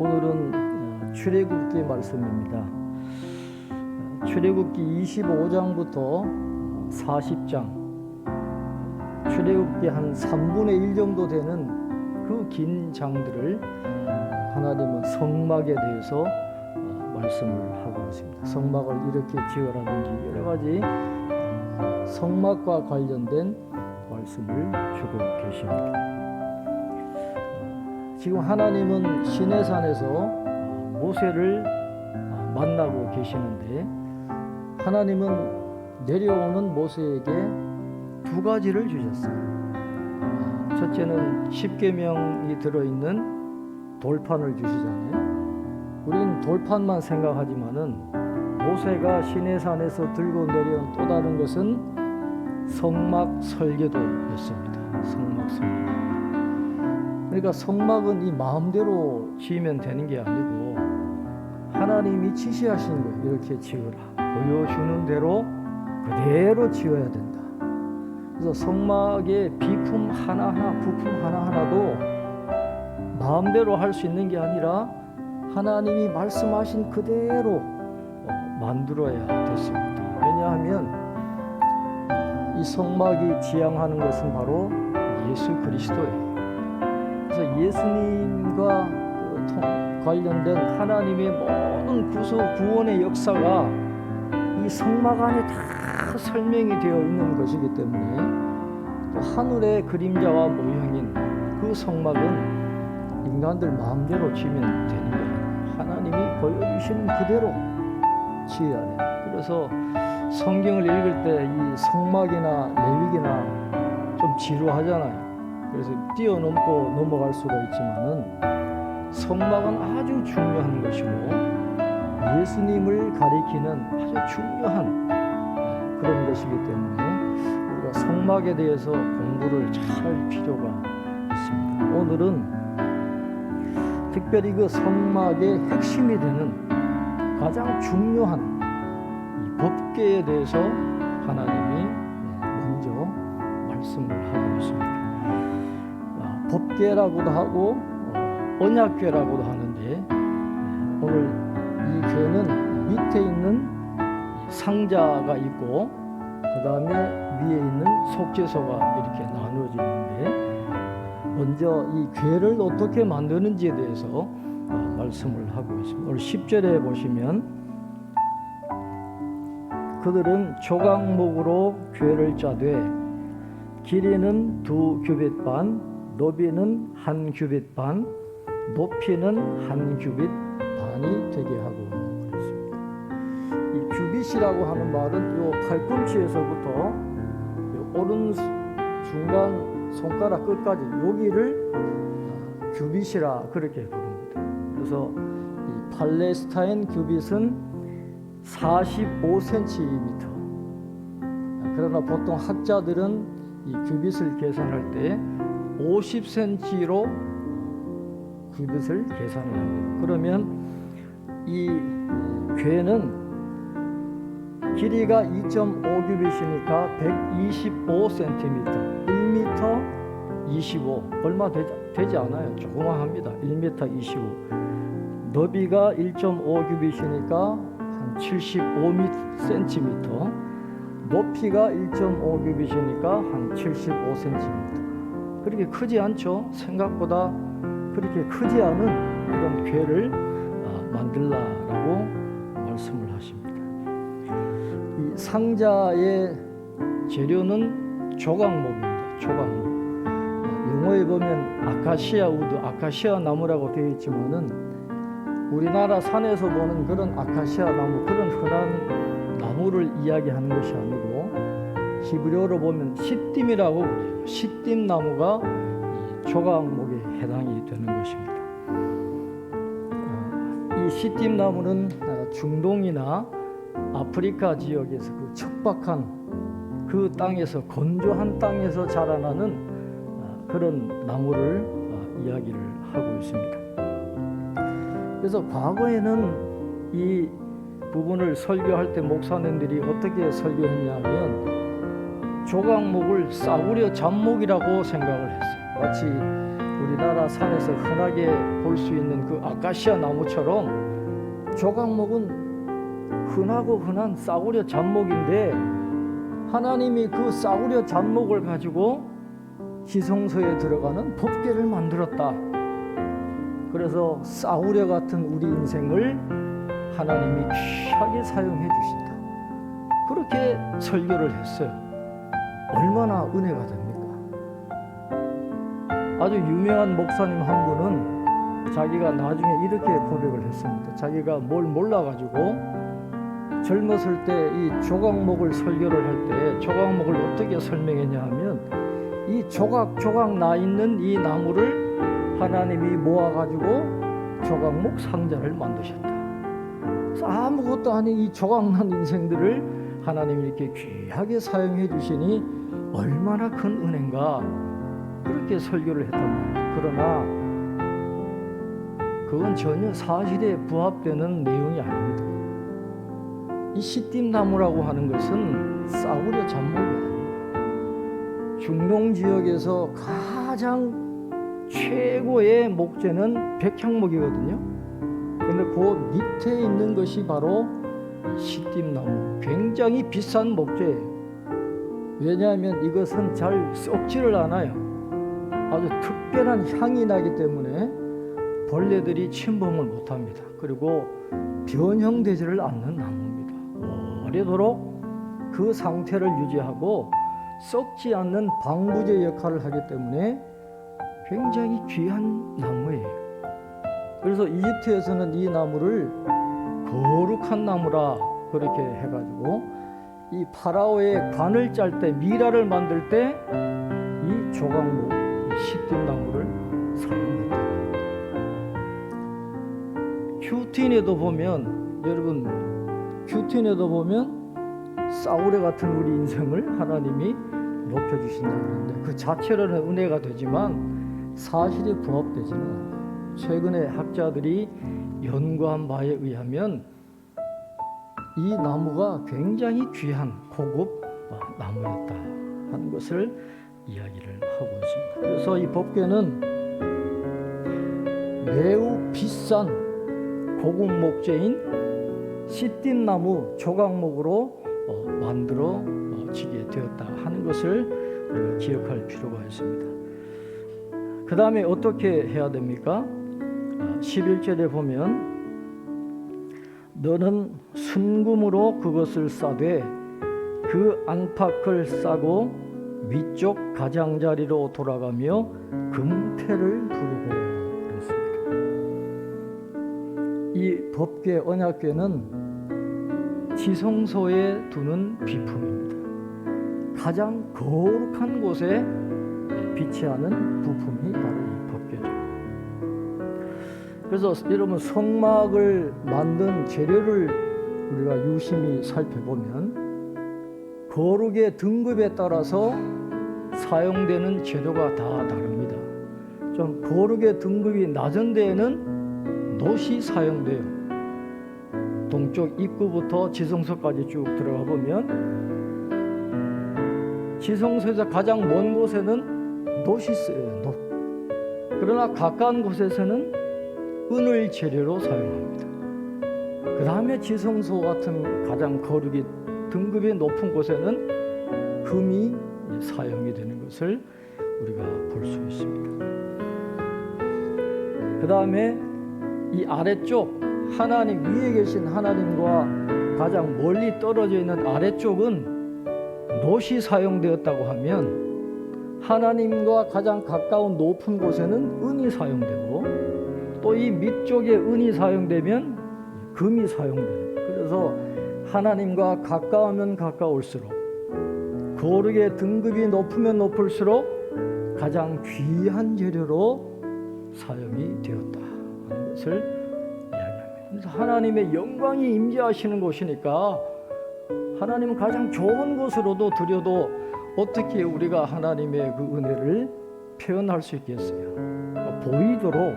오늘은 출애굽기 말씀입니다. 출애굽기 25장부터 40장, 출애굽기 한 3분의 1 정도 되는 그 긴 장들을 하나님은 성막에 대해서 말씀을 하고 있습니다. 성막을 이렇게 지으라든지 여러 가지 성막과 관련된 말씀을 주고 계십니다. 지금 하나님은 시내산에서 모세를 만나고 계시는데, 하나님은 내려오는 모세에게 두 가지를 주셨어요. 첫째는 십계명이 들어있는 돌판을 주시잖아요. 우리는 돌판만 생각하지만은 모세가 시내산에서 들고 내려온 또 다른 것은 성막 설계도였습니다. 성막 설계도. 그러니까 성막은 이 마음대로 지으면 되는 게 아니고 하나님이 지시하신 거 이렇게 지으라, 보여주는 대로 그대로 지어야 된다. 그래서 성막의 비품 하나하나, 부품 하나하나도 마음대로 할 수 있는 게 아니라 하나님이 말씀하신 그대로 만들어야 됐습니다. 왜냐하면 이 성막이 지향하는 것은 바로 예수 그리스도예요. 그래서 예수님과 관련된 하나님의 모든 구원의 역사가 이 성막 안에 다 설명이 되어 있는 것이기 때문에, 또 하늘의 그림자와 모형인 그 성막은 인간들 마음대로 지으면 되는 게 아니라 하나님이 보여주시는 그대로 지어야 돼요. 그래서 성경을 읽을 때 이 성막이나 레위기나 좀 지루하잖아요. 그래서 뛰어넘고 넘어갈 수가 있지만은 성막은 아주 중요한 것이고 예수님을 가리키는 아주 중요한 그런 것이기 때문에 우리가 성막에 대해서 공부를 잘 할 필요가 있습니다. 오늘은 특별히 그 성막의 핵심이 되는 가장 중요한 이 법궤에 대해서 하나님이 먼저 말씀을 하고 있습니다. 법궤라고도 하고 언약궤라고도 하는데, 오늘 이 궤는 밑에 있는 상자가 있고 그 다음에 위에 있는 속죄소가 이렇게 나누어지는데, 먼저 이 궤를 어떻게 만드는지에 대해서 말씀을 하고 있습니다. 오늘 10절에 보시면 그들은 조각목으로 궤를 짜되 길이는 2규빗 반, 너비는 1규빗 반, 높이는 1규빗 반이 되게 하고 그랬습니다. 이 규빗이라고 하는 말은 요 팔꿈치에서부터 오른 중간 손가락 끝까지 여기를 규빗이라 그렇게 부릅니다. 그래서 이 팔레스타인 규빗은 45cm. 그러나 보통 학자들은 이 규빗을 계산할 때 50cm로 규빗을 계산을 합니다. 그러면 이 궤는 길이가 2.5규빗이니까 125cm, 1m 25, 얼마 되지 않아요. 조그마합니다. 1m 25. 너비가 1.5규빗이니까 한 75cm, 높이가 1.5규빗이니까 한 75cm. 그렇게 크지 않죠. 생각보다 그렇게 크지 않은 그런 궤를 만들라라고 말씀을 하십니다. 이 상자의 재료는 조각목입니다. 조각목. 영어에 보면 아카시아 우드, 아카시아 나무라고 되어 있지만은 우리나라 산에서 보는 그런 아카시아 나무, 그런 흔한 나무를 이야기하는 것이 아니고 히브리어로 보면 시딤이라고 그래요. 시딤 나무가 조각목에 해당이 되는 것입니다. 이 시딤 나무는 중동이나 아프리카 지역에서 그 척박한 그 땅에서, 건조한 땅에서 자라나는 그런 나무를 이야기를 하고 있습니다. 그래서 과거에는 이 부분을 설교할 때 목사님들이 어떻게 설교했냐면 조각목을 싸구려 잡목이라고 생각을 했어요. 마치 우리나라 산에서 흔하게 볼 수 있는 그 아카시아 나무처럼 조각목은 흔하고 흔한 싸구려 잡목인데 하나님이 그 싸구려 잡목을 가지고 지성소에 들어가는 법궤를 만들었다. 그래서 싸구려 같은 우리 인생을 하나님이 귀하게 사용해 주신다. 그렇게 설교를 했어요. 얼마나 은혜가 됩니까? 아주 유명한 목사님 한 분은 자기가 나중에 이렇게 고백을 했습니다. 자기가 뭘 몰라가지고 젊었을 때 이 조각목을 설교를 할 때 조각목을 어떻게 설명했냐 하면 이 조각조각 나 있는 이 나무를 하나님이 모아가지고 조각목 상자를 만드셨다. 그래서 아무것도 아닌 이 조각난 인생들을 하나님이 이렇게 귀하게 사용해 주시니 얼마나 큰 은혜인가, 그렇게 설교를 했단 말이에요. 그러나 그건 전혀 사실에 부합되는 내용이 아닙니다. 이 시띠나무라고 하는 것은 싸구려 잡목이 아니에요. 중동 지역에서 가장 최고의 목재는 백향목이거든요. 근데 그 밑에 있는 것이 바로 시띠나무, 굉장히 비싼 목재예요. 왜냐하면 이것은 잘 썩지를 않아요. 아주 특별한 향이 나기 때문에 벌레들이 침범을 못합니다. 그리고 변형되지를 않는 나무입니다. 오래도록 그 상태를 유지하고 썩지 않는 방부제 역할을 하기 때문에 굉장히 귀한 나무예요. 그래서 이집트에서는 이 나무를 거룩한 나무라 그렇게 해가지고 이 파라오의 관을 짤 때, 미라를 만들 때 이 조각목, 시띠나무를 사용했다. 큐틴에도 보면, 여러분 큐틴에도 보면 싸구려 같은 우리 인생을 하나님이 높여주신다 그러는데 그 자체로는 은혜가 되지만 사실에 부합되지는 않아요. 최근에 학자들이 연구한 바에 의하면 이 나무가 굉장히 귀한 고급 나무였다 하는 것을 이야기를 하고 있습니다. 그래서 이 법궤는 매우 비싼 고급 목재인 시띠나무 조각목으로 만들어지게 되었다 하는 것을 우리가 기억할 필요가 있습니다. 그 다음에 어떻게 해야 됩니까? 11절에 보면 너는 순금으로 그것을 싸되 그 안팎을 싸고 위쪽 가장자리로 돌아가며 금태를 두르고 그랬습니다. 이 법궤 언약궤는 지성소에 두는 비품입니다. 가장 거룩한 곳에 비치하는 부품이 바로 이 법궤죠. 그래서 여러분 성막을 만든 재료를 우리가 유심히 살펴보면 거룩의 등급에 따라서 사용되는 재료가 다 다릅니다. 좀 거룩의 등급이 낮은 데에는 놋이 사용돼요. 동쪽 입구부터 지성소까지 쭉 들어가 보면 지성소에서 가장 먼 곳에는 놋이 쓰여요. 놋. 그러나 가까운 곳에서는 은을 재료로 사용합니다. 그 다음에 지성소 같은 가장 거룩이 등급이 높은 곳에는 금이 사용이 되는 것을 우리가 볼 수 있습니다. 그 다음에 이 아래쪽 하나님 위에 계신 하나님과 가장 멀리 떨어져 있는 아래쪽은 놋이 사용되었다고 하면 하나님과 가장 가까운 높은 곳에는 은이 사용되고 또 이 밑쪽에 은이 사용되면 금이 사용되는, 그래서 하나님과 가까우면 가까울수록 거룩의 등급이 높으면 높을수록 가장 귀한 재료로 사용이 되었다 하는 것을 이야기합니다. 그래서 하나님의 영광이 임재하시는 곳이니까 하나님은 가장 좋은 곳으로도 드려도 어떻게 우리가 하나님의 그 은혜를 표현할 수 있겠어요? 보이도록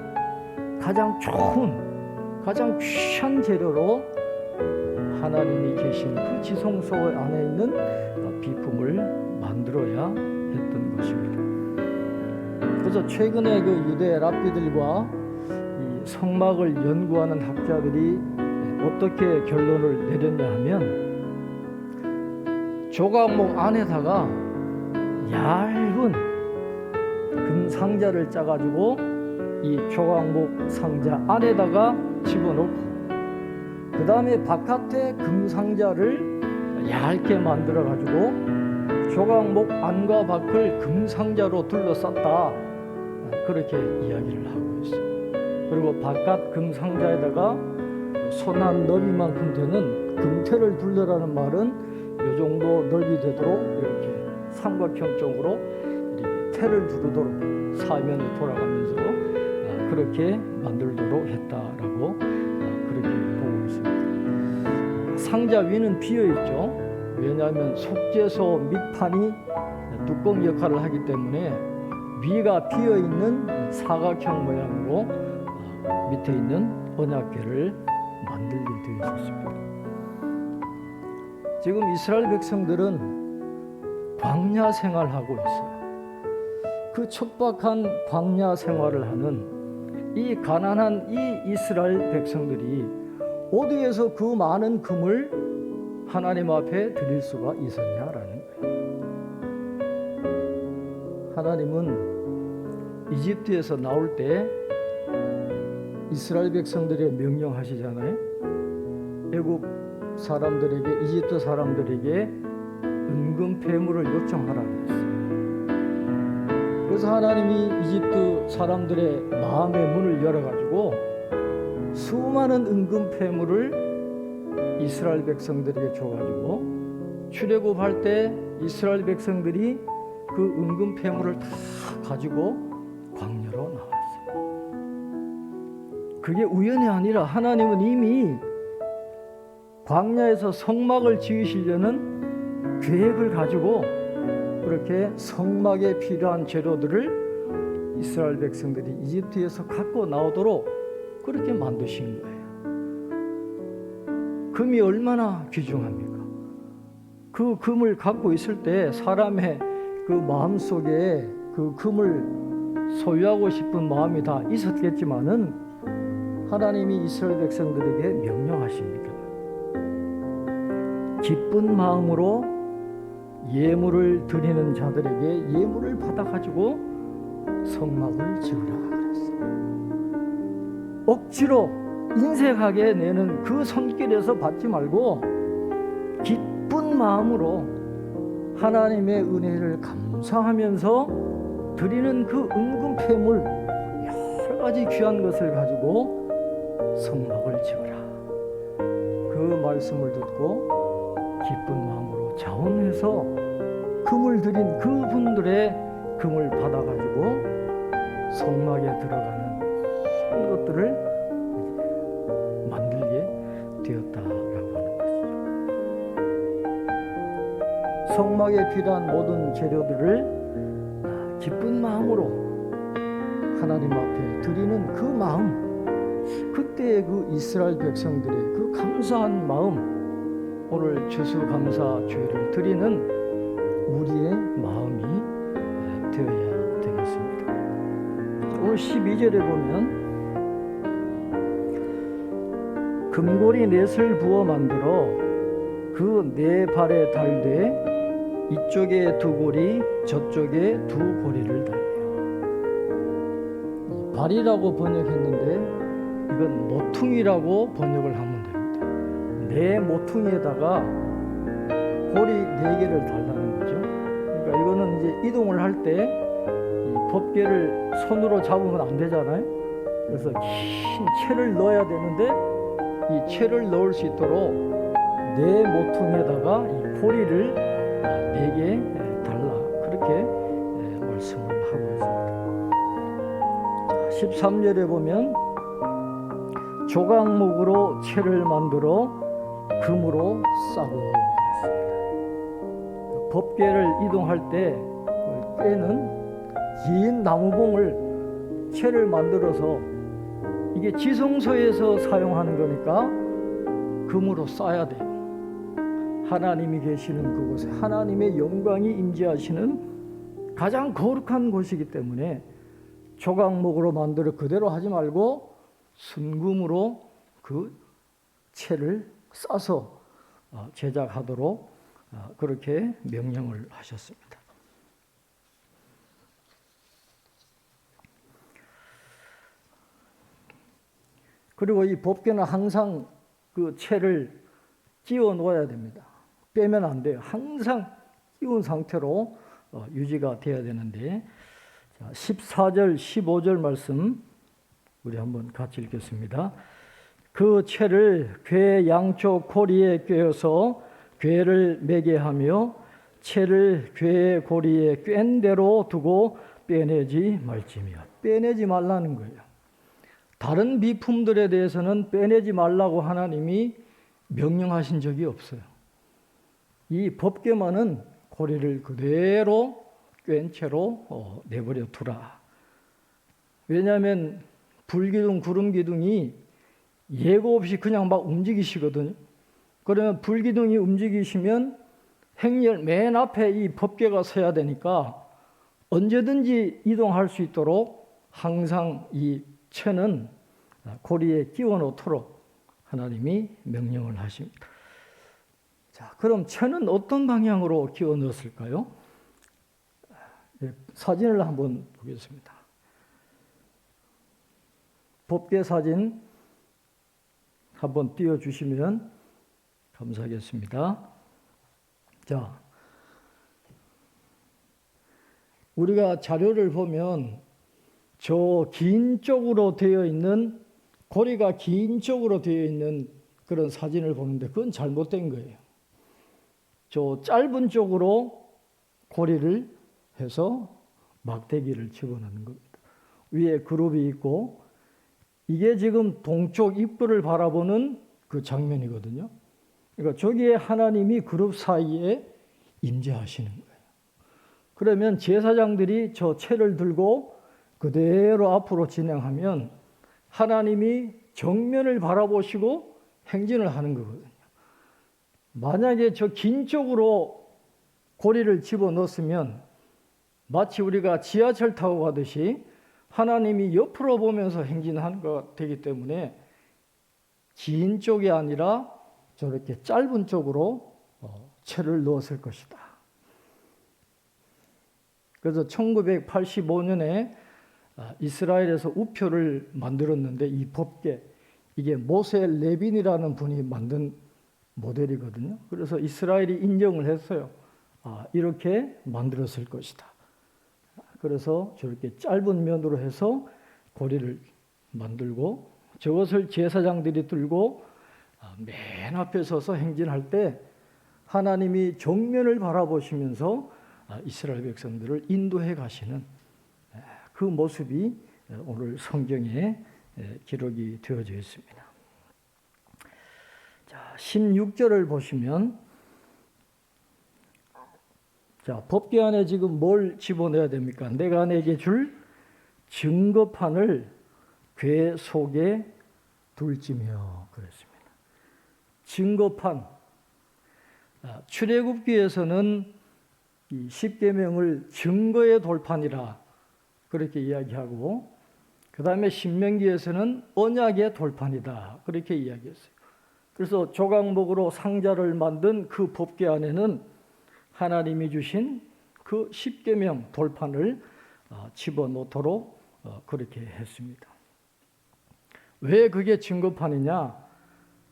가장 좋은, 가장 귀한 재료로 하나님이 계신 그 지성소 안에 있는 비품을 만들어야 했던 것입니다. 그래서 그래서 최근에 그 유대 랍비들과 이 성막을 연구하는 학자들이 어떻게 결론을 내렸냐 하면, 조각목 안에다가 얇은 금 상자를 짜가지고 이 조각목 상자 안에다가 집어넣고, 그 다음에 바깥에 금 상자를 얇게 만들어가지고 조각목 안과 밖을 금 상자로 둘러쌌다, 그렇게 이야기를 하고 있어요. 그리고 바깥 금 상자에다가 손 한 너비만큼 되는 금태를 둘러라는 말은 이 정도 넓이 되도록 이렇게 삼각형적으로 이렇게 태를 두르도록 사면을 돌아가면서 그렇게 만들도록 했다라고 그렇게 보고 있습니다. 상자 위는 비어 있죠. 왜냐하면 속죄소 밑판이 뚜껑 역할을 하기 때문에 위가 비어 있는 사각형 모양으로 밑에 있는 언약궤를 만들게 되어 있었습니다. 지금 이스라엘 백성들은 광야 생활하고 있어요. 그 척박한 광야 생활을 하는 이 가난한 이 이스라엘 백성들이 어디에서 그 많은 금을 하나님 앞에 드릴 수가 있었냐라는 거예요. 하나님은 이집트에서 나올 때 이스라엘 백성들에게 명령하시잖아요. 애굽 사람들에게, 이집트 사람들에게 은금 폐물을 요청하라 그랬어요. 그래서 하나님이 이집트 사람들의 마음의 문을 열어가지고 수많은 은금 폐물을 이스라엘 백성들에게 줘가지고 출애굽할 때 이스라엘 백성들이 그 은금 폐물을 다 가지고 광야로 나왔어요. 그게 우연이 아니라 하나님은 이미 광야에서 성막을 지으시려는 계획을 가지고 그렇게 성막에 필요한 재료들을 이스라엘 백성들이 이집트에서 갖고 나오도록 그렇게 만드신 거예요. 금이 얼마나 귀중합니까? 그 금을 갖고 있을 때 사람의 그 마음속에 그 금을 소유하고 싶은 마음이 다 있었겠지만은 하나님이 이스라엘 백성들에게 명령하십니다. 기쁜 마음으로 예물을 드리는 자들에게 예물을 받아가지고 성막을 지으라 그랬어요. 억지로 인색하게 내는 그 손길에서 받지 말고 기쁜 마음으로 하나님의 은혜를 감사하면서 드리는 그 은금 폐물 여러 가지 귀한 것을 가지고 성막을 지으라. 그 말씀을 듣고 기쁜 마음으로 자원해서 금을 드린 그분들의 금을 받아가지고 성막에 들어가는 모든 것들을 만들게 되었다라고 하는 것이죠. 성막에 필요한 모든 재료들을 기쁜 마음으로 하나님 앞에 드리는 그 마음, 그때의 그 이스라엘 백성들의 그 감사한 마음, 오늘 추수감사주일을 드리는 우리의 마음이 되어야 되겠습니다. 오늘 12절에 보면 금고리 넷을 부어 만들어 그 네 발에 달되 이쪽에 두 고리 저쪽에 두 고리를 달래요. 발이라고 번역했는데 이건 모퉁이라고 번역을 하면 됩니다. 네 모퉁이에다가 고리 네 개를 달라는 거죠. 그러니까 이거는 이제 이동을 할 때 이 법궤를 손으로 잡으면 안 되잖아요. 그래서 긴 채를 넣어야 되는데 이 채를 넣을 수 있도록 네 모퉁이에다가 이 고리를 네 개 달라, 그렇게 말씀을 하고 있습니다. 13절에 보면 조각목으로 채를 만들어 금으로 싸고 있습니다. 법궤를 이동할 때 꾀는 긴 나무봉을 채를 만들어서 이게 지성소에서 사용하는 거니까 금으로 싸야 돼요. 하나님이 계시는 그곳에 하나님의 영광이 임재하시는 가장 거룩한 곳이기 때문에 조각목으로 만들어 그대로 하지 말고 순금으로 그 채를 싸서 제작하도록 그렇게 명령을 하셨습니다. 그리고 이 법궤는 항상 그 채를 끼워 놓아야 됩니다. 빼면 안 돼요. 항상 끼운 상태로 유지가 돼야 되는데, 14절, 15절 말씀 우리 한번 같이 읽겠습니다. 그 채를 궤 양쪽 고리에 꿰어서 궤를 매게 하며 채를 궤 고리에 꿰은 대로 두고 빼내지 말지며. 빼내지 말라는 거예요. 다른 비품들에 대해서는 빼내지 말라고 하나님이 명령하신 적이 없어요. 이 법궤만은 고리를 그대로 꿰은 채로 내버려 두라. 왜냐하면 불기둥, 구름기둥이 예고 없이 그냥 막 움직이시거든요. 그러면 불기둥이 움직이시면 행렬 맨 앞에 이 법궤가 서야 되니까 언제든지 이동할 수 있도록 항상 이 채는 고리에 끼워 놓도록 하나님이 명령을 하십니다. 자, 그럼 채는 어떤 방향으로 끼워 넣었을까요? 사진을 한번 보겠습니다. 법궤 사진 한번 띄워주시면 감사하겠습니다. 자, 우리가 자료를 보면 저 긴 쪽으로 되어 있는, 고리가 긴 쪽으로 되어 있는 그런 사진을 보는데 그건 잘못된 거예요. 저 짧은 쪽으로 고리를 해서 막대기를 집어넣는 겁니다. 위에 그룹이 있고 이게 지금 동쪽 입구를 바라보는 그 장면이거든요. 그러니까 저기에 하나님이 그룹 사이에 임재하시는 거예요. 그러면 제사장들이 저 채를 들고 그대로 앞으로 진행하면 하나님이 정면을 바라보시고 행진을 하는 거거든요. 만약에 저 긴 쪽으로 고리를 집어넣었으면 마치 우리가 지하철 타고 가듯이 하나님이 옆으로 보면서 행진하는 것 되기 때문에 긴 쪽이 아니라 저렇게 짧은 쪽으로 채를 넣었을 것이다. 그래서 1985년에 이스라엘에서 우표를 만들었는데 이 법궤, 이게 모세 레빈이라는 분이 만든 모델이거든요. 그래서 이스라엘이 인정을 했어요. 이렇게 만들었을 것이다. 그래서 저렇게 짧은 면으로 해서 고리를 만들고 저것을 제사장들이 들고 맨 앞에 서서 행진할 때 하나님이 정면을 바라보시면서 이스라엘 백성들을 인도해 가시는 그 모습이 오늘 성경에 기록이 되어져 있습니다. 자, 16절을 보시면, 자, 법궤 안에 지금 뭘 집어넣어야 됩니까? 내가 내게 줄 증거판을 궤 속에 둘지며 그랬습니다. 증거판. 출애굽기에서는 이 십계명을 증거의 돌판이라 그렇게 이야기하고, 그 다음에 신명기에서는 언약의 돌판이다 그렇게 이야기했어요. 그래서 조각목으로 상자를 만든 그 법궤 안에는 하나님이 주신 그 십계명 돌판을 집어넣도록 그렇게 했습니다. 왜 그게 증거판이냐?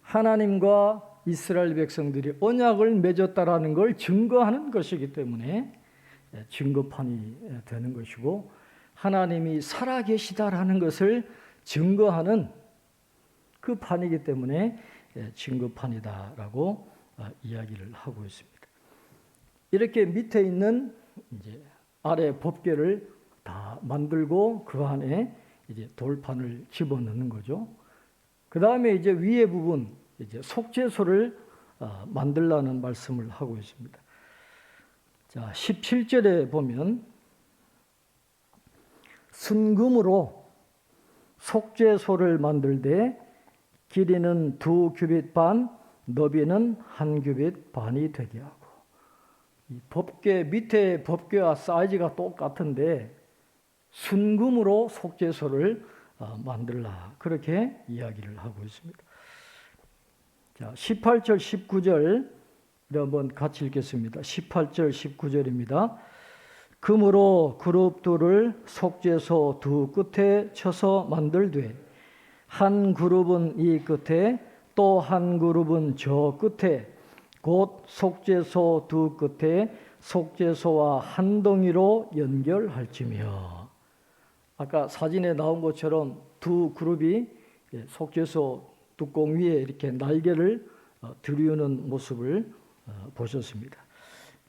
하나님과 이스라엘 백성들이 언약을 맺었다라는 걸 증거하는 것이기 때문에 증거판이 되는 것이고, 하나님이 살아계시다라는 것을 증거하는 그 판이기 때문에 증거판이다라고 이야기를 하고 있습니다. 이렇게 밑에 있는 이제 아래 법궤를 다 만들고 그 안에 이제 돌판을 집어넣는 거죠. 그 다음에 이제 위에 부분 이제 속죄소를 만들라는 말씀을 하고 있습니다. 자, 17절에 보면 순금으로 속죄소를 만들되 길이는 2규빗 반, 너비는 1규빗 반이 되게 하고. 이 법궤 밑에 법궤와 사이즈가 똑같은데 순금으로 속죄소를 만들라. 그렇게 이야기를 하고 있습니다. 자, 18절, 19절 한번 같이 읽겠습니다. 18절, 19절입니다. 금으로 그룹들을 속죄소 두 끝에 쳐서 만들되 한 그룹은 이 끝에 또 한 그룹은 저 끝에 곧 속죄소 두 끝에 속죄소와 한 덩이로 연결할지며. 아까 사진에 나온 것처럼 두 그룹이 속죄소 뚜껑 위에 이렇게 날개를 들이우는 모습을 보셨습니다.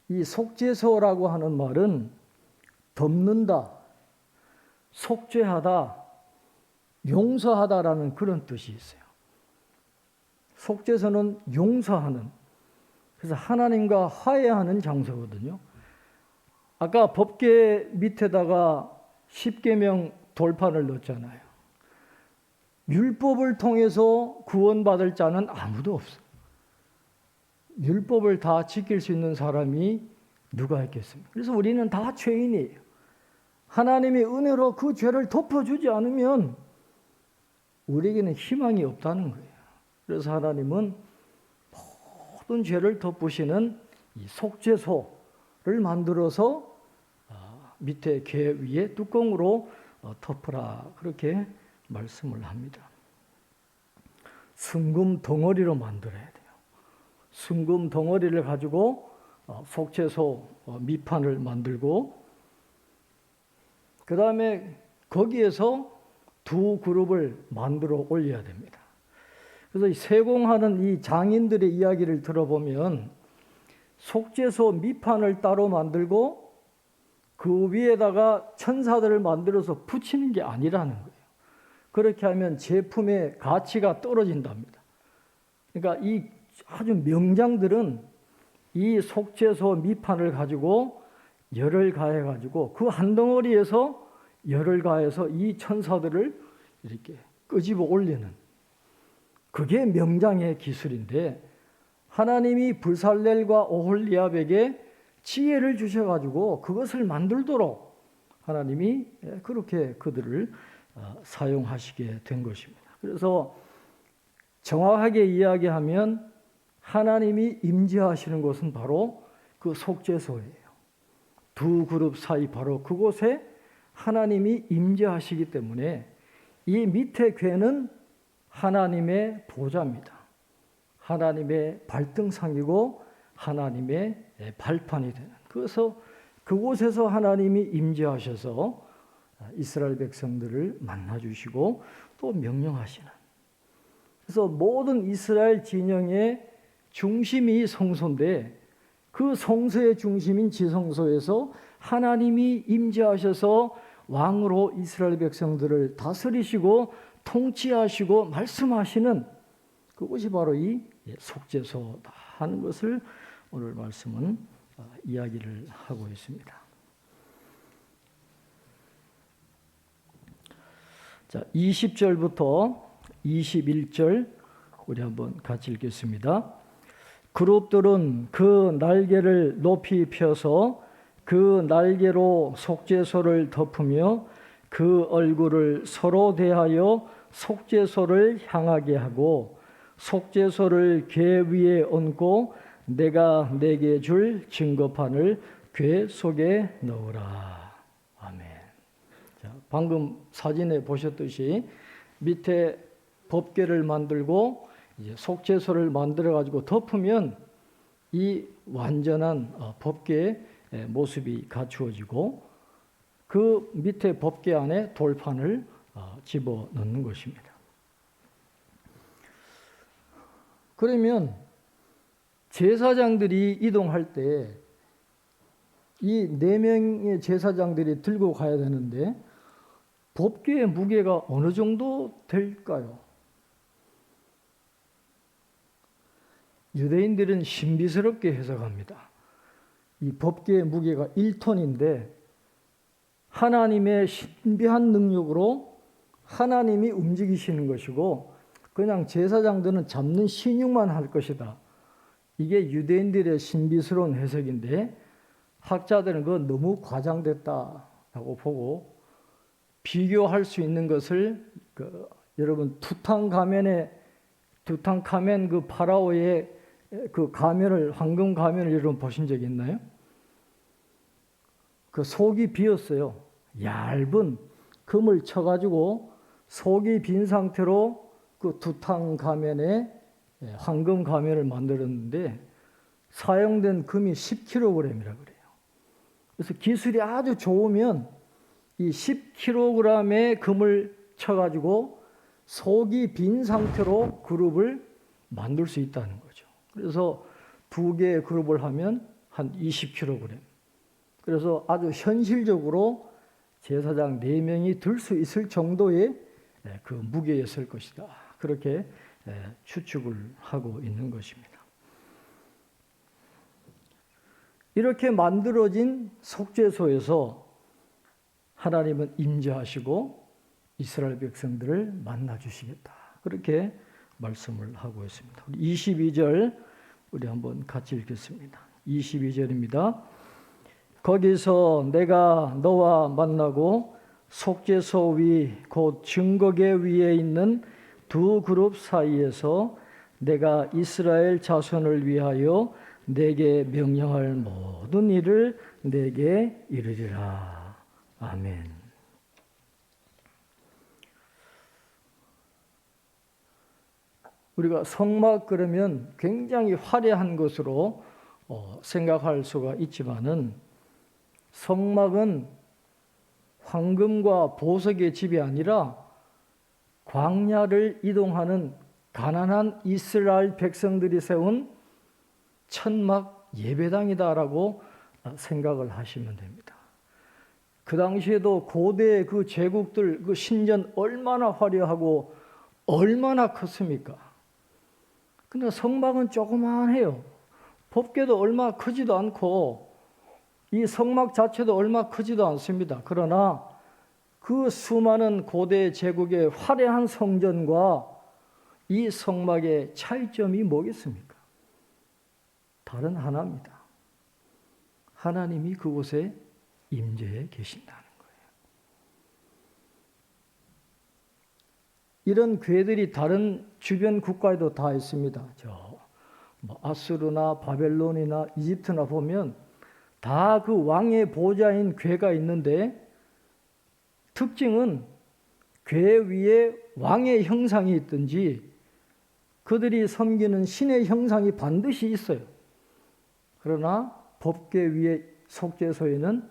이 속죄소라고 하는 말은 덮는다, 속죄하다, 용서하다라는 그런 뜻이 있어요. 속죄소는 용서하는, 그래서 하나님과 화해하는 장소거든요. 아까 법궤 밑에다가 십계명 돌판을 넣었잖아요. 율법을 통해서 구원받을 자는 아무도 없어. 율법을 다 지킬 수 있는 사람이 누가 있겠습니까? 그래서 우리는 다 죄인이에요. 하나님의 은혜로 그 죄를 덮어주지 않으면 우리에게는 희망이 없다는 거예요. 그래서 하나님은 모든 죄를 덮으시는 이 속죄소를 만들어서 밑에 궤 위에 뚜껑으로 덮으라, 그렇게 말씀을 합니다. 순금 덩어리로 만들어야 돼요. 순금 덩어리를 가지고 속죄소 밑판을 만들고, 그 다음에 거기에서 두 그룹을 만들어 올려야 됩니다. 그래서 이 세공하는 이 장인들의 이야기를 들어보면 속죄소 밑판을 따로 만들고 그 위에다가 천사들을 만들어서 붙이는 게 아니라는 거예요. 그렇게 하면 제품의 가치가 떨어진답니다. 그러니까 이 아주 명장들은 이 속죄소 밑판을 가지고 열을 가해가지고 그 한 덩어리에서 열을 가해서 이 천사들을 이렇게 끄집어 올리는, 그게 명장의 기술인데, 하나님이 불살렐과 오홀리압에게 지혜를 주셔가지고 그것을 만들도록 하나님이 그렇게 그들을 사용하시게 된 것입니다. 그래서 정확하게 이야기하면 하나님이 임재하시는 곳은 바로 그 속죄소예요. 두 그룹 사이 바로 그곳에 하나님이 임재하시기 때문에 이 밑에 궤는 하나님의 보좌입니다. 하나님의 발등상이고 하나님의 발판이 되는, 그래서 그곳에서 하나님이 임재하셔서 이스라엘 백성들을 만나주시고 또 명령하시는, 그래서 모든 이스라엘 진영의 중심이 성소인데 그 성소의 중심인 지성소에서 하나님이 임재하셔서 왕으로 이스라엘 백성들을 다스리시고 통치하시고 말씀하시는 그것이 바로 이 속죄소다 하는 것을 오늘 말씀은 이야기를 하고 있습니다. 자, 20절부터 21절 우리 한번 같이 읽겠습니다. 그룹들은 그 날개를 높이 펴서 그 날개로 속죄소를 덮으며 그 얼굴을 서로 대하여 속죄소를 향하게 하고 속죄소를 궤 위에 얹고 내가 내게 줄 증거판을 궤 속에 넣으라. 아멘. 자, 방금 사진에 보셨듯이 밑에 법궤를 만들고 이제 속죄소를 만들어 가지고 덮으면 이 완전한 법궤의 모습이 갖추어지고 그 밑에 법궤 안에 돌판을 집어넣는 것입니다. 그러면 제사장들이 이동할 때 이 4명의 제사장들이 들고 가야 되는데 법궤의 무게가 어느 정도 될까요? 유대인들은 신비스럽게 해석합니다. 이 법궤의 무게가 1톤인데 하나님의 신비한 능력으로 하나님이 움직이시는 것이고 그냥 제사장들은 잡는 신용만 할 것이다. 이게 유대인들의 신비스러운 해석인데 학자들은 그건 너무 과장됐다라고 보고 비교할 수 있는 것을 여러분 투탕카멘 그 파라오의 그 가면을 황금 가면을 여러분 보신 적 있나요? 그 속이 비었어요. 얇은 금을 쳐가지고 속이 빈 상태로 그 투탕카멘의 황금 가면을 만들었는데 사용된 금이 10kg이라 그래요. 그래서 기술이 아주 좋으면 이 10kg의 금을 쳐가지고 속이 빈 상태로 그룹을 만들 수 있다는 거죠. 그래서 2개의 그룹을 하면 한 20kg. 그래서 아주 현실적으로 제사장 4명이 들 수 있을 정도의 그 무게였을 것이다. 그렇게 추측을 하고 있는 것입니다. 이렇게 만들어진 속죄소에서 하나님은 임재하시고 이스라엘 백성들을 만나 주시겠다. 그렇게 말씀을 하고 있습니다. 22절 우리 한번 같이 읽겠습니다. 22절입니다. 거기서 내가 너와 만나고 속죄소 위 곧 증거궤 위에 있는 2 그룹 사이에서 내가 이스라엘 자손을 위하여 내게 명령할 모든 일을 내게 이르리라. 아멘. 우리가 성막 그러면 굉장히 화려한 것으로 생각할 수가 있지만은 성막은 황금과 보석의 집이 아니라 광야를 이동하는 가난한 이스라엘 백성들이 세운 천막 예배당이다라고 생각을 하시면 됩니다. 그 당시에도 고대의 그 제국들 그 신전 얼마나 화려하고 얼마나 컸습니까? 근데 성막은 조그만해요. 법궤도 얼마 크지도 않고 이 성막 자체도 얼마 크지도 않습니다. 그러나 그 수많은 고대 제국의 화려한 성전과 이 성막의 차이점이 뭐겠습니까? 다른 하나입니다. 하나님이 그곳에 임재해 계신다는 거예요. 이런 궤들이 다른 주변 국가에도 다 있습니다. 아수르나 바벨론이나 이집트나 보면 다 그 왕의 보좌인 궤가 있는데 특징은 궤 위에 왕의 형상이 있든지 그들이 섬기는 신의 형상이 반드시 있어요. 그러나 법궤 위에 속죄소에는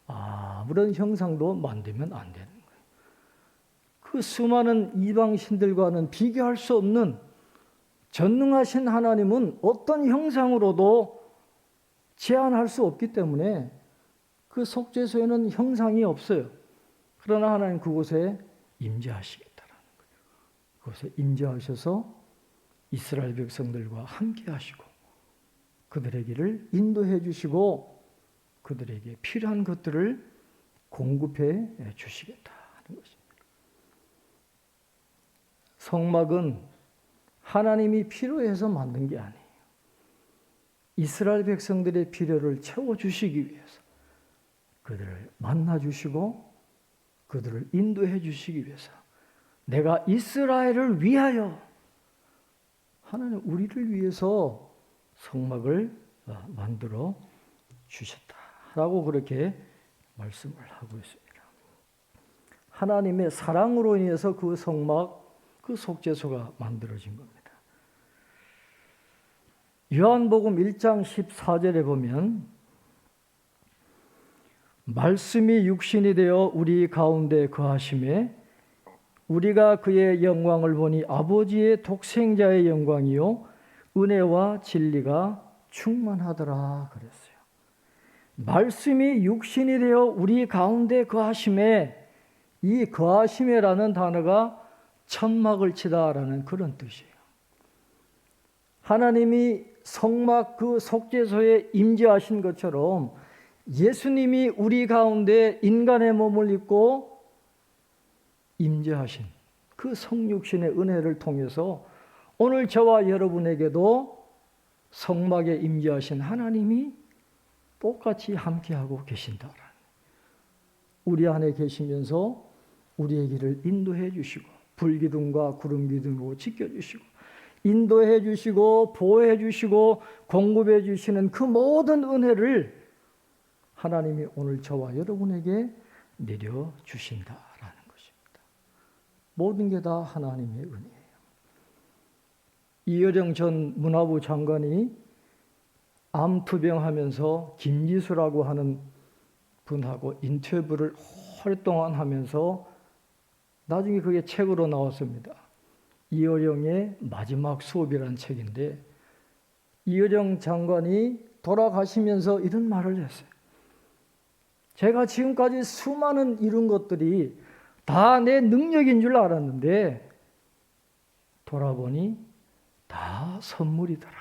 아무런 형상도 만들면 안 되는 거예요. 그 수많은 이방신들과는 비교할 수 없는 전능하신 하나님은 어떤 형상으로도 제한할 수 없기 때문에 그 속죄소에는 형상이 없어요. 그러나 하나님 그곳에 임재하시겠다라는 거예요. 그곳에 임재하셔서 이스라엘 백성들과 함께 하시고 그들의 길을 인도해 주시고 그들에게 필요한 것들을 공급해 주시겠다는 것입니다. 성막은 하나님이 필요해서 만든 게 아니에요. 이스라엘 백성들의 필요를 채워주시기 위해서 그들을 만나주시고 그들을 인도해 주시기 위해서 내가 이스라엘을 위하여 하나님 우리를 위해서 성막을 만들어 주셨다라고 그렇게 말씀을 하고 있습니다. 하나님의 사랑으로 인해서 그 성막, 그 속죄소가 만들어진 겁니다. 요한복음 1장 14절에 보면 말씀이 육신이 되어 우리 가운데 거하심에 우리가 그의 영광을 보니 아버지의 독생자의 영광이요 은혜와 진리가 충만하더라 그랬어요. 말씀이 육신이 되어 우리 가운데 거하심에 이 거하심이라는 단어가 천막을 치다라는 그런 뜻이에요. 하나님이 성막 그 속죄소에 임재하신 것처럼 예수님이 우리 가운데 인간의 몸을 입고 임재하신 그 성육신의 은혜를 통해서 오늘 저와 여러분에게도 성막에 임재하신 하나님이 똑같이 함께하고 계신다. 우리 안에 계시면서 우리의 길을 인도해 주시고 불기둥과 구름기둥으로 지켜주시고 인도해 주시고 보호해 주시고 공급해 주시는 그 모든 은혜를 하나님이 오늘 저와 여러분에게 내려주신다라는 것입니다. 모든 게 다 하나님의 은혜예요. 이여령 전 문화부 장관이 암투병하면서 김지수라고 하는 분하고 인터뷰를 오랫동안 하면서 나중에 그게 책으로 나왔습니다. 이여령의 마지막 수업이라는 책인데 이여령 장관이 돌아가시면서 이런 말을 했어요. 제가 지금까지 수많은 이룬 것들이 다 내 능력인 줄 알았는데 돌아보니 다 선물이더라.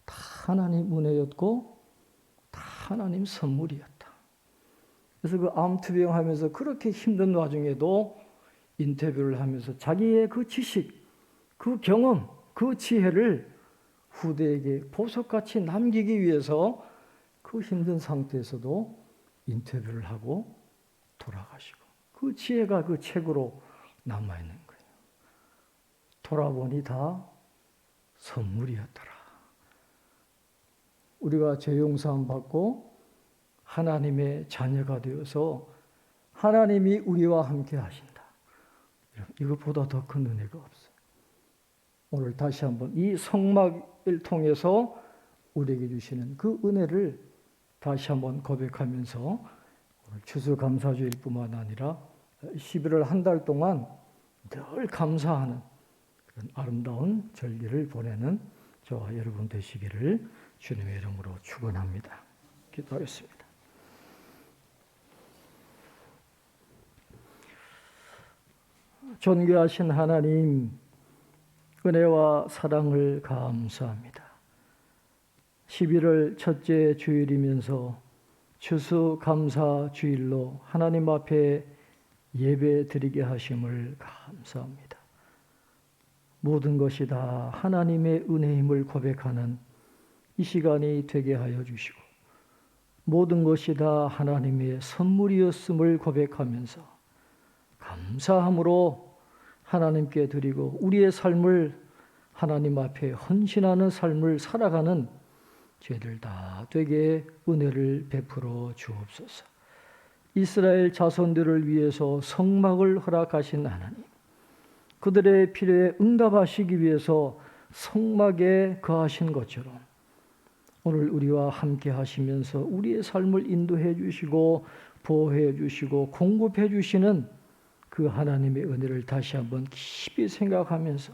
다 하나님 은혜였고 다 하나님 선물이었다. 그래서 그 암투병하면서 그렇게 힘든 와중에도 인터뷰를 하면서 자기의 그 지식, 그 경험, 그 지혜를 후대에게 보석같이 남기기 위해서 그 힘든 상태에서도 인터뷰를 하고 돌아가시고 그 지혜가 그 책으로 남아있는 거예요. 돌아보니 다 선물이었더라. 우리가 죄 용서함 받고 하나님의 자녀가 되어서 하나님이 우리와 함께 하신다. 이것보다 더 큰 은혜가 없어요. 오늘 다시 한번 이 성막을 통해서 우리에게 주시는 그 은혜를 다시 한번 고백하면서 오늘 추수감사주일 뿐만 아니라 11월 한 달 동안 늘 감사하는 그런 아름다운 절기를 보내는 저와 여러분 되시기를 주님의 이름으로 축원합니다. 기도하겠습니다. 존귀하신 하나님, 은혜와 사랑을 감사합니다. 11월 첫째 주일이면서 추수감사 주일로 하나님 앞에 예배 드리게 하심을 감사합니다. 모든 것이 다 하나님의 은혜임을 고백하는 이 시간이 되게 하여 주시고 모든 것이 다 하나님의 선물이었음을 고백하면서 감사함으로 하나님께 드리고 우리의 삶을 하나님 앞에 헌신하는 삶을 살아가는 저희들 다 되게 은혜를 베풀어 주옵소서. 이스라엘 자손들을 위해서 성막을 허락하신 하나님, 그들의 필요에 응답하시기 위해서 성막에 거하신 것처럼 오늘 우리와 함께 하시면서 우리의 삶을 인도해 주시고 보호해 주시고 공급해 주시는 그 하나님의 은혜를 다시 한번 깊이 생각하면서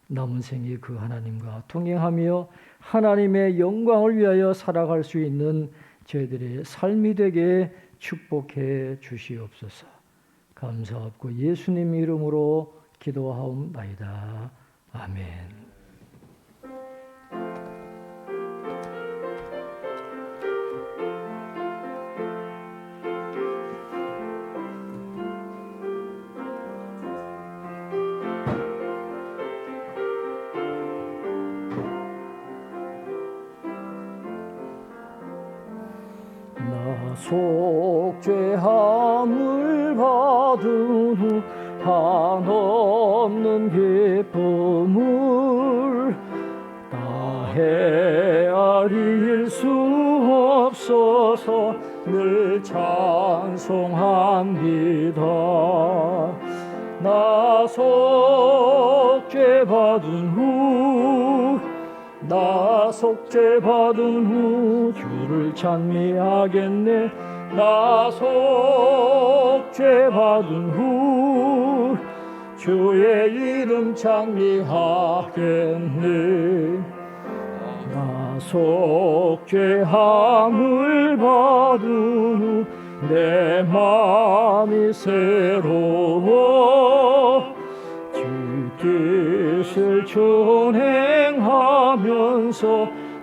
남은 생에 그 하나님과 동행하며 하나님의 영광을 위하여 살아갈 수 있는 저희들의 삶이 되게 축복해 주시옵소서. 감사하고 예수님 이름으로 기도하옵나이다. 아멘. 속죄함을 받은 후 한없는 기쁨을 다 헤아릴 수 없어서 늘 찬송합니다. 나 속죄받은 후 주를 찬미하겠네. 나 속죄받은 후 주의 이름 찬미하겠네. 나 속죄함을 받은 후 내 마음이 새로워 주 뜻을 준행하면서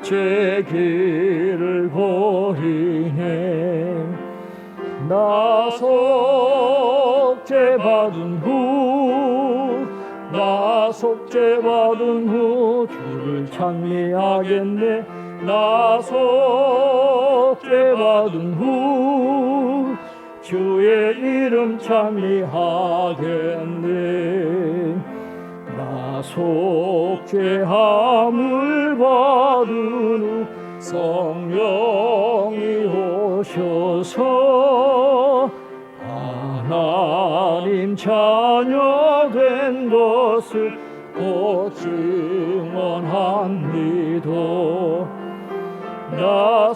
제 길을 보이네. 나 속죄받은 후 주를 찬미하겠네. 나 속죄받은 후 주의 이름 찬미하겠네. 나 속죄함을 받은 후 성령이 오셔서 하나님 자녀 된 것을 곧 증언합니다. 나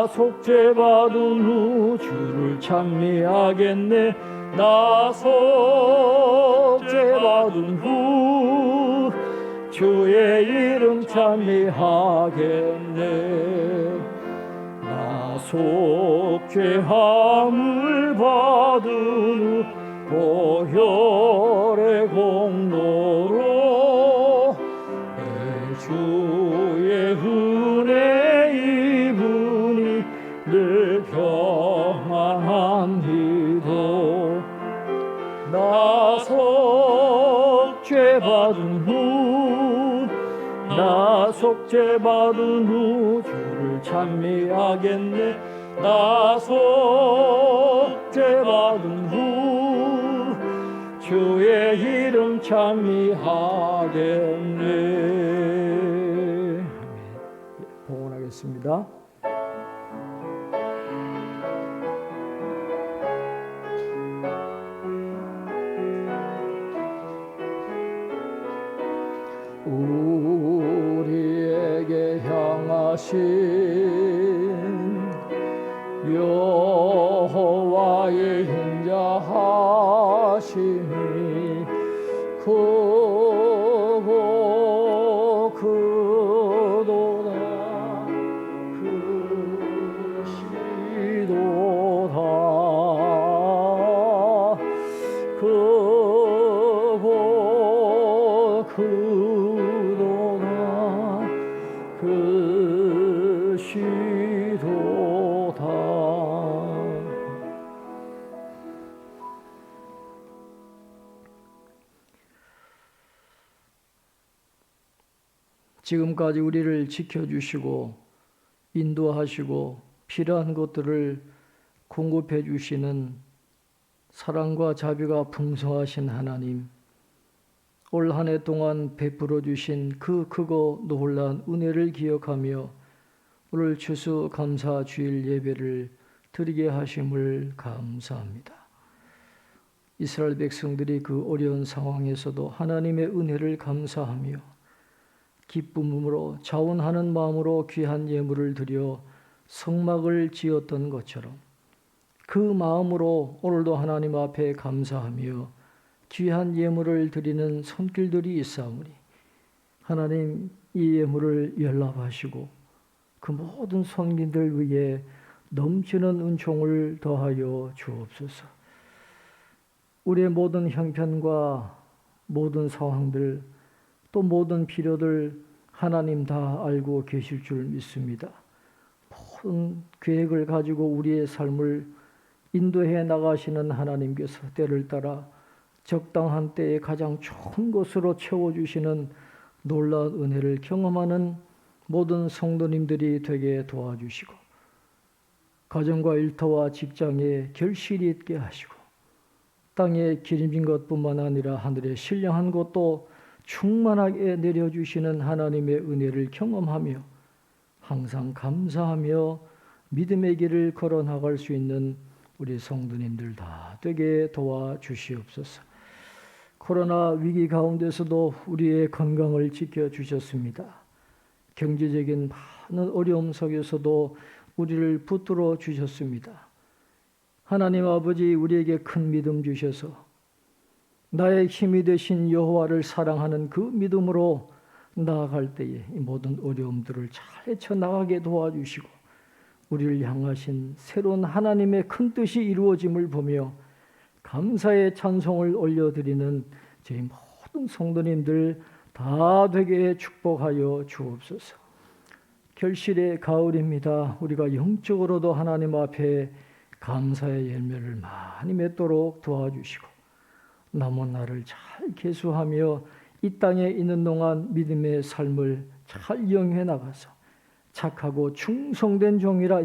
속죄받은 후 주를 찬미하겠네. 나 속죄받은 후 주의 이름 찬미하겠네. 나 속죄함을 받은 후 보혈의 공로로 내 주의 은혜 입으니 늘 평안합니다. 나 속죄받은 후 주를 찬미하겠네. 나 속죄받은 후 주의 이름 찬미하겠네. 봉헌하겠습니다. 우리에게 향하신 여호와의 인자하심이 크고 크도다 크시도다 크고 크도다 크시도다. 지금까지 우리를 지켜주시고 인도하시고 필요한 것들을 공급해 주시는 사랑과 자비가 풍성하신 하나님, 올 한 해 동안 베풀어 주신 그 크고 놀라운 은혜를 기억하며 오늘 추수감사 주일 예배를 드리게 하심을 감사합니다. 이스라엘 백성들이 그 어려운 상황에서도 하나님의 은혜를 감사하며 기쁨으로 자원하는 마음으로 귀한 예물을 드려 성막을 지었던 것처럼 그 마음으로 오늘도 하나님 앞에 감사하며 귀한 예물을 드리는 손길들이 있사오니 하나님 이 예물을 연락하시고 그 모든 손님들 위에 넘치는 은총을 더하여 주옵소서. 우리의 모든 형편과 모든 상황들 또 모든 필요들 하나님 다 알고 계실 줄 믿습니다. 모든 계획을 가지고 우리의 삶을 인도해 나가시는 하나님께서 때를 따라 적당한 때에 가장 좋은 것으로 채워주시는 놀라운 은혜를 경험하는 모든 성도님들이 되게 도와주시고 가정과 일터와 직장에 결실이 있게 하시고 땅에 기름진 것뿐만 아니라 하늘에 신령한 것도 충만하게 내려주시는 하나님의 은혜를 경험하며 항상 감사하며 믿음의 길을 걸어나갈 수 있는 우리 성도님들 다 되게 도와주시옵소서. 코로나 위기 가운데서도 우리의 건강을 지켜주셨습니다. 경제적인 많은 어려움 속에서도 우리를 붙들어 주셨습니다. 하나님 아버지, 우리에게 큰 믿음 주셔서 나의 힘이 되신 여호와를 사랑하는 그 믿음으로 나아갈 때에 이 모든 어려움들을 잘 헤쳐나가게 도와주시고 우리를 향하신 새로운 하나님의 큰 뜻이 이루어짐을 보며 감사의 찬송을 올려드리는 저희 모든 성도님들 다 되게 축복하여 주옵소서. 결실의 가을입니다. 우리가 영적으로도 하나님 앞에 감사의 열매를 많이 맺도록 도와주시고 남은 날을 잘 계수하며 이 땅에 있는 동안 믿음의 삶을 잘 이용해 나가서 착하고 충성된 종이라